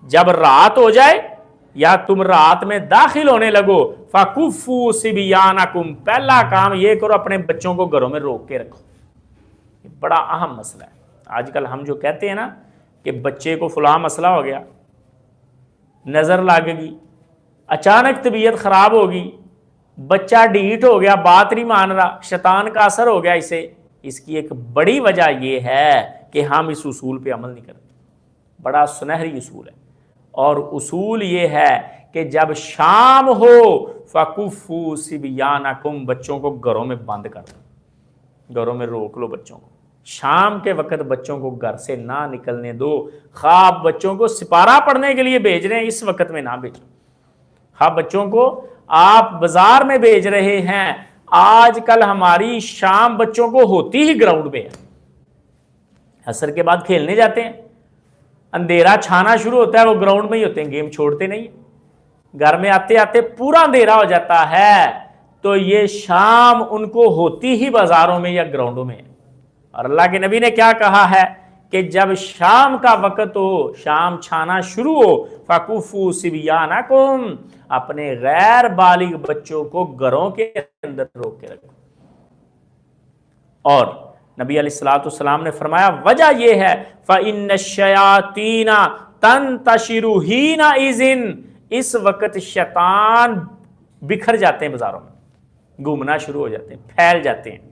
جب رات ہو جائے یا تم رات میں داخل ہونے لگو فَكُفُّوا صِبْيَانَكُمْ، پہلا کام یہ کرو اپنے بچوں کو گھروں میں روک کے رکھو۔ یہ بڑا اہم مسئلہ ہے۔ آج کل ہم جو کہتے ہیں نا کہ بچے کو فلاں مسئلہ ہو گیا، نظر لگ گئی، اچانک طبیعت خراب ہوگی، بچہ ڈھیٹ ہو گیا، بات نہیں مان رہا، شیطان کا اثر ہو گیا اسے، اس کی ایک بڑی وجہ یہ ہے کہ ہم اس اصول پہ عمل نہیں کرتے۔ بڑا سنہری اصول ہے، اور اصول یہ ہے کہ جب شام ہو فَكُفُّوا صِبْيَانَكُمْ، بچوں کو گھروں میں بند کر دو، گھروں میں روک لو بچوں کو۔ شام کے وقت بچوں کو گھر سے نہ نکلنے دو، خواہ آپ بچوں کو سپارہ پڑھنے کے لیے بھیج رہے ہیں اس وقت میں نہ بھیجو، ہاں بچوں کو آپ بازار میں بھیج رہے ہیں، آج کل ہماری شام بچوں کو ہوتی ہی گراؤنڈ میں ہے، عصر کے بعد کھیلنے جاتے ہیں، اندھیرا چھانا شروع ہوتا ہے وہ گراؤنڈ میں ہی ہوتے ہیں، گیم چھوڑتے نہیں، گھر میں آتے آتے پورا اندھیرا ہو جاتا ہے، تو یہ شام ان کو ہوتی ہی بازاروں میں یا گراؤنڈوں میں ہے۔ اور اللہ کے نبی نے کیا کہا ہے کہ جب شام کا وقت ہو، شام چھانا شروع ہو فَكُفُّوا صِبْيَانَكُمْ، اپنے غیر بالغ بچوں کو گھروں کے اندر روک کے رکھو۔ اور نبی علیہ الصلوۃ نے فرمایا وجہ یہ ہے فَإِنَّ الشَّيَاطِينَ تَنْتَشِرُ حِينَئِذٍ، اس وقت شیطان بکھر جاتے ہیں، بازاروں میں گھومنا شروع ہو جاتے ہیں، پھیل جاتے ہیں۔